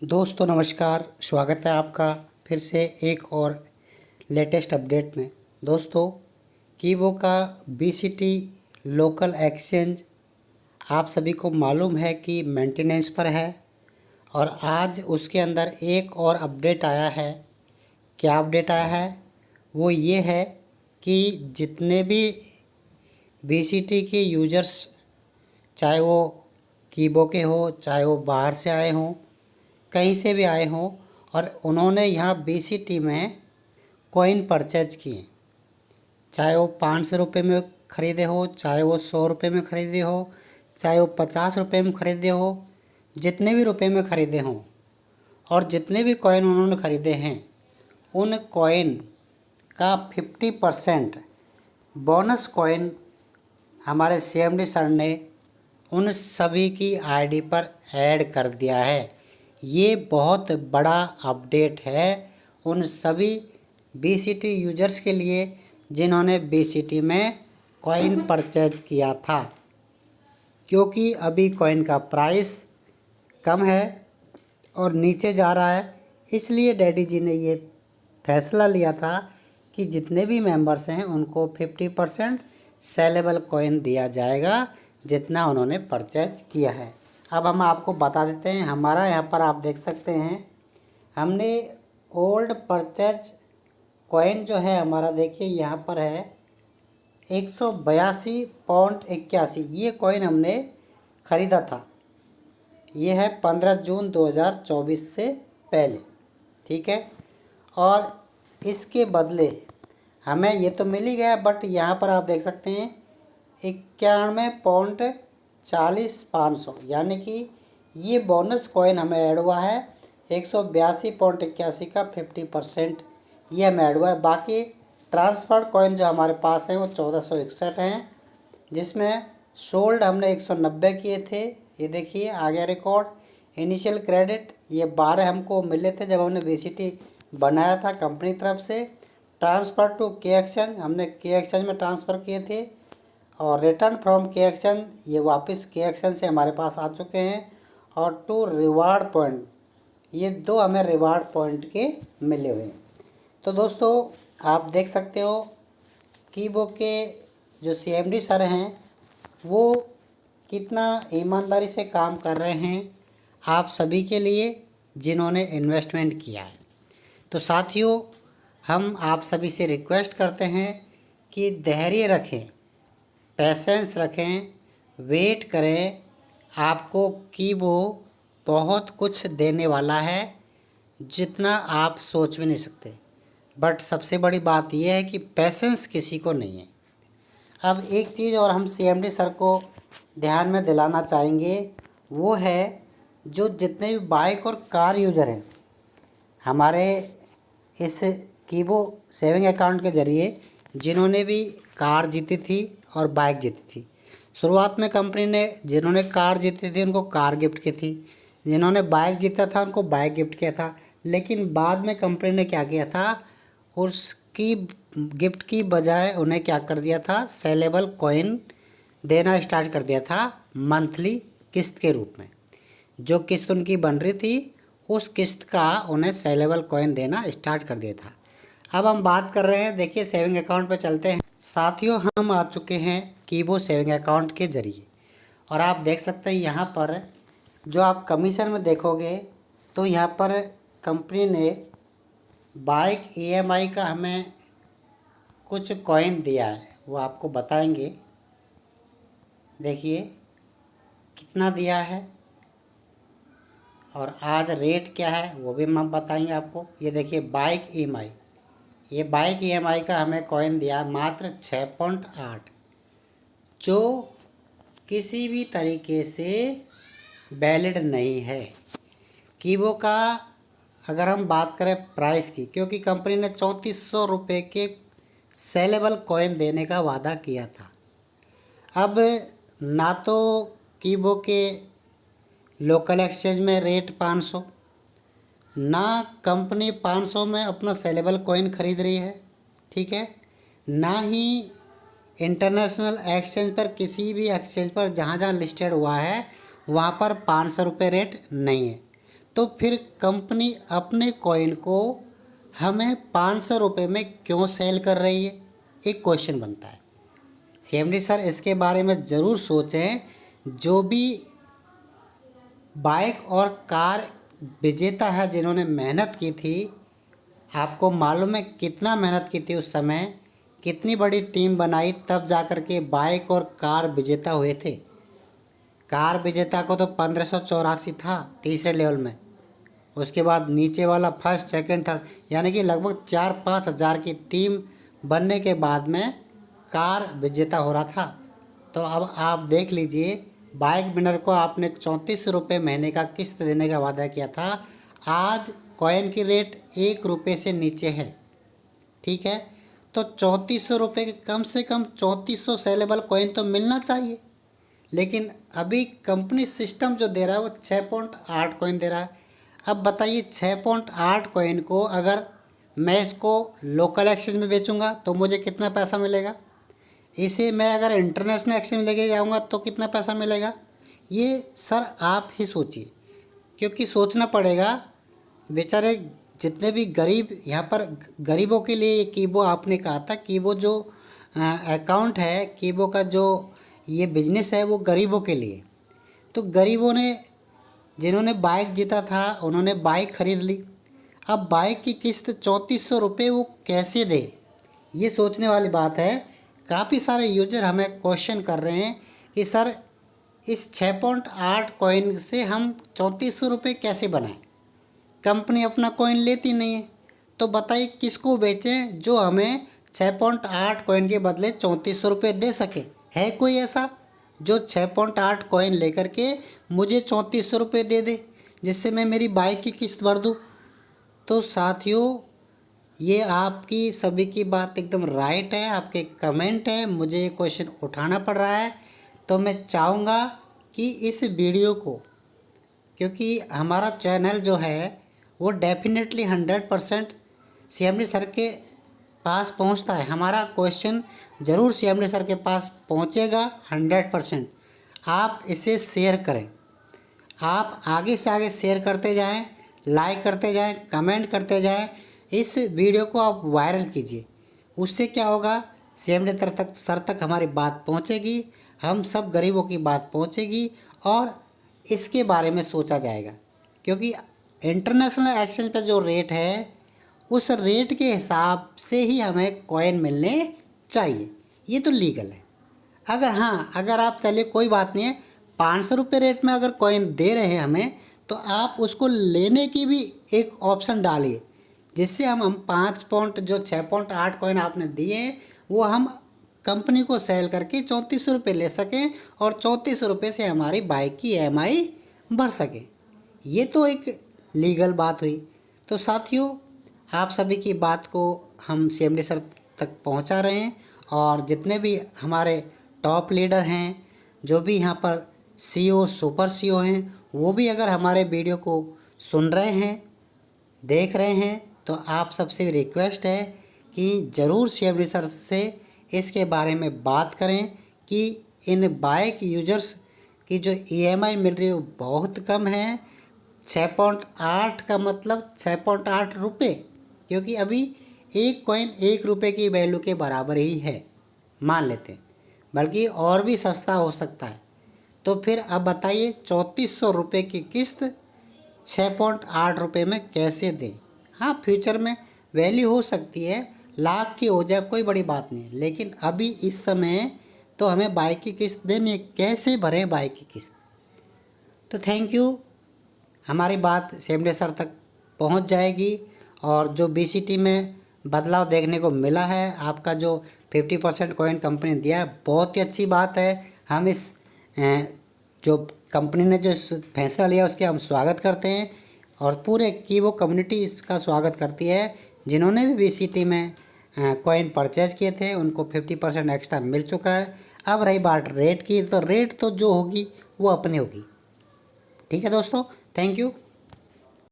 दोस्तों नमस्कार, स्वागत है आपका फिर से एक और लेटेस्ट अपडेट में। दोस्तों, कीबो का बीसीटी लोकल एक्सचेंज आप सभी को मालूम है कि मेंटेनेंस पर है और आज उसके अंदर एक और अपडेट आया है। क्या अपडेट आया है? वो ये है कि जितने भी बीसीटी के यूजर्स, चाहे वो कीबो के हो, चाहे वो बाहर से आए हों, कहीं से भी आए हों, और उन्होंने यहाँ बीसीटी में कॉइन परचेज किए, चाहे वो 500 रुपये में ख़रीदे हो, चाहे वो 100 रुपये में ख़रीदे हो, चाहे वो 50 रुपये में ख़रीदे हो, जितने भी रुपये में ख़रीदे हों, और जितने भी कॉइन उन्होंने ख़रीदे हैं उन कॉइन का 50% बोनस कॉइन हमारे सीएमडी सर ने उन सभी की आईडी पर ऐड कर दिया है। ये बहुत बड़ा अपडेट है उन सभी बीसीटी यूजर्स के लिए जिन्होंने बीसीटी में कॉइन परचेज किया था, क्योंकि अभी कॉइन का प्राइस कम है और नीचे जा रहा है। इसलिए डैडी जी ने ये फैसला लिया था कि जितने भी मेंबर्स हैं उनको 50% सेलेबल कॉइन दिया जाएगा जितना उन्होंने परचेज किया है। अब हम आपको बता देते हैं, हमारा यहाँ पर आप देख सकते हैं, हमने ओल्ड परचेज कॉइन जो है हमारा, देखिए यहाँ पर है 182.81। ये कॉइन हमने ख़रीदा था। ये है 15 जून 2024 से पहले, ठीक है। और इसके बदले हमें ये तो मिल ही गया, बट यहाँ पर आप देख सकते हैं 91.40 यानी कि ये बोनस कॉइन हमें ऐड हुआ है। 182.81 का 50% ये हमें ऐड हुआ है। बाकी ट्रांसफर कॉइन जो हमारे पास हैं वो 1461 हैं, जिसमें सोल्ड हमने 190 किए थे। ये देखिए आ गया रिकॉर्ड। इनिशियल क्रेडिट ये 12 हमको मिले थे जब हमने बीसीटी बनाया था कंपनी तरफ से। ट्रांसफ़र टू के एक्सचेंज हमने के एक्सचेंज में ट्रांसफ़र किए थे, और रिटर्न फ्रॉम के एक्सचेंज ये वापस के एक्सचेंज से हमारे पास आ चुके हैं। और टू रिवार्ड पॉइंट ये 2 हमें रिवार्ड पॉइंट के मिले हुए हैं। तो दोस्तों आप देख सकते हो कीबो के जो सीएमडी सर हैं वो कितना ईमानदारी से काम कर रहे हैं आप सभी के लिए जिन्होंने इन्वेस्टमेंट किया है। तो साथियों, हम आप सभी से रिक्वेस्ट करते हैं कि धैर्य रखें, पेशेंस रखें, वेट करें। आपको कीबो बहुत कुछ देने वाला है जितना आप सोच भी नहीं सकते। बट सबसे बड़ी बात यह है कि पेशेंस किसी को नहीं है। अब एक चीज़ और हम सीएमडी सर को ध्यान में दिलाना चाहेंगे, वो है जो जितने भी बाइक और कार यूज़र हैं हमारे इस कीबो सेविंग अकाउंट के ज़रिए, जिन्होंने भी कार जीती थी और बाइक जीती थी। शुरुआत में कंपनी ने जिन्होंने कार जीती थी उनको कार गिफ्ट की थी, जिन्होंने बाइक जीता था उनको बाइक गिफ्ट किया था। लेकिन बाद में कंपनी ने क्या किया था, उसकी गिफ्ट की बजाय उन्हें क्या कर दिया था, सेलेबल कॉइन देना स्टार्ट कर दिया था मंथली किस्त के रूप में। जो किस्त उनकी बन रही थी उस किस्त का उन्हें सेलेबल कॉइन देना स्टार्ट कर दिया था। अब हम बात कर रहे हैं, देखिए सेविंग अकाउंट पे चलते हैं। साथियों, हम आ चुके हैं कीबो सेविंग अकाउंट के ज़रिए, और आप देख सकते हैं यहाँ पर जो आप कमीशन में देखोगे तो यहाँ पर कंपनी ने बाइक ईएमआई का हमें कुछ कॉइन दिया है, वो आपको बताएंगे। देखिए कितना दिया है और आज रेट क्या है वो भी हम बताएंगे आपको। ये देखिए बाइक ईएमआई, ये बाइक ईएमआई का हमें कॉइन दिया मात्र 6.8, जो किसी भी तरीके से वैलिड नहीं है। कीबो का अगर हम बात करें प्राइस की, क्योंकि कंपनी ने 3400 रुपये के सेलेबल कॉइन देने का वादा किया था। अब ना तो कीबो के लोकल एक्सचेंज में रेट 500, ना कंपनी 500 में अपना सेलेबल कॉइन ख़रीद रही है, ठीक है, ना ही इंटरनेशनल एक्सचेंज पर, किसी भी एक्सचेंज पर जहाँ जहाँ लिस्टेड हुआ है वहाँ पर 500 रुपये रेट नहीं है। तो फिर कंपनी अपने कॉइन को हमें 500 रुपये में क्यों सेल कर रही है, एक क्वेश्चन बनता है। CMD सर इसके बारे में ज़रूर सोचें। जो भी बाइक और कार विजेता है जिन्होंने मेहनत की थी, आपको मालूम है कितना मेहनत की थी उस समय, कितनी बड़ी टीम बनाई तब जा कर के बाइक और कार विजेता हुए थे। कार विजेता को तो 1584 था तीसरे लेवल में, उसके बाद नीचे वाला फर्स्ट सेकंड थर्ड, यानी कि लगभग 4-5 हज़ार की टीम बनने के बाद में कार विजेता हो रहा था। तो अब आप देख लीजिए, बाइक विनर को आपने 34 रुपये महीने का किस्त देने का वादा किया था, आज कॉइन की रेट 1 रुपये से नीचे है। ठीक है, तो 3400 रुपये के कम से कम 3400 सेलेबल कॉइन तो मिलना चाहिए। लेकिन अभी कंपनी सिस्टम जो दे रहा है वो 6.8 कॉइन दे रहा है। अब बताइए 6.8 कॉइन को अगर मैं इसको लोकल एक्सचेंज में बेचूंगा तो मुझे कितना पैसा मिलेगा, इसे मैं अगर इंटरनेशनल एक्सचेंज में लेके जाऊंगा तो कितना पैसा मिलेगा, ये सर आप ही सोचिए। क्योंकि सोचना पड़ेगा, बेचारे जितने भी गरीब यहाँ पर, गरीबों के लिए कीबो आपने कहा था, कीबो जो अकाउंट है, कीबो का जो ये बिजनेस है वो गरीबों के लिए। तो गरीबों ने, जिन्होंने बाइक जीता था उन्होंने बाइक खरीद ली, अब बाइक की किस्त 3400 रुपये वो कैसे दे, ये सोचने वाली बात है। काफ़ी सारे यूजर हमें क्वेश्चन कर रहे हैं कि सर इस 6.8 कॉइन से हम 3400 रुपये कैसे बनाएं, कंपनी अपना कॉइन लेती नहीं है। तो बताइए किसको बेचें जो हमें 6.8 कॉइन के बदले 3400 रुपये दे सके। है कोई ऐसा जो 6.8 कॉइन लेकर के मुझे 3400 रुपये दे दे जिससे मैं मेरी बाइक की किस्त भर दूँ। तो साथियों, ये आपकी सभी की बात एकदम राइट है, आपके कमेंट है, मुझे ये क्वेश्चन उठाना पड़ रहा है। तो मैं चाहूँगा कि इस वीडियो को, क्योंकि हमारा चैनल जो है वो डेफिनेटली 100% CMD सर के पास पहुंचता है, हमारा क्वेश्चन ज़रूर CMD सर के पास पहुंचेगा 100%। आप इसे शेयर करें, आप आगे से आगे शेयर करते जाएं, लाइक करते जाएं, कमेंट करते जाएं, इस वीडियो को आप वायरल कीजिए। उससे क्या होगा, CMD सर तक हमारी बात पहुंचेगी, हम सब गरीबों की बात पहुंचेगी और इसके बारे में सोचा जाएगा। क्योंकि इंटरनेशनल एक्सचेंज पर जो रेट है उस रेट के हिसाब से ही हमें कॉइन मिलने चाहिए, ये तो लीगल है। अगर आप, चलिए कोई बात नहीं है, 500 रुपये रेट में अगर कॉइन दे रहे हैं हमें, तो आप उसको लेने की भी एक ऑप्शन डालिए, जिससे हम 6.8 कॉइन आपने दिए वो हम कंपनी को सेल करके 3400 रुपये ले सकें और 3400 रुपये से हमारी बाइक की EMI भर सकें। ये तो एक लीगल बात हुई। तो साथियों, आप सभी की बात को हम CMD सर तक पहुंचा रहे हैं और जितने भी हमारे टॉप लीडर हैं, जो भी यहाँ पर CEO, सुपर CEO हैं, वो भी अगर हमारे वीडियो को सुन रहे हैं, देख रहे हैं, तो आप सबसे भी रिक्वेस्ट है कि ज़रूर CMD सर से इसके बारे में बात करें कि इन बाइक यूजर्स की जो EMI मिल रही है वो बहुत कम है। 6.8 का मतलब 6.8 रुपये, क्योंकि अभी एक कॉइन 1 रुपये की वैल्यू के बराबर ही है, मान लेते हैं, बल्कि और भी सस्ता हो सकता है। तो फिर अब बताइए 3400 रुपये की किस्त 6.8 रुपये में कैसे दें। हाँ, फ्यूचर में वैल्यू हो सकती है, लाख की हो जाए, कोई बड़ी बात नहीं, लेकिन अभी इस समय तो हमें बाइक की किस्त देनी है, कैसे भरें बाइक की किस्त। तो थैंक यू, हमारी बात CMD सर तक पहुंच जाएगी। और जो BCT में बदलाव देखने को मिला है, आपका जो 50% कॉइन कंपनी दिया है, बहुत ही अच्छी बात है। हम इस जो कंपनी ने जो फैसला लिया उसके हम स्वागत करते हैं और पूरे कीबो कम्युनिटी इसका स्वागत करती है। जिन्होंने भी BCT में कॉइन परचेज किए थे उनको 50% एक्स्ट्रा मिल चुका है। अब रही बात रेट की, तो रेट तो जो होगी वो अपनी होगी। ठीक है दोस्तों, थैंक यू।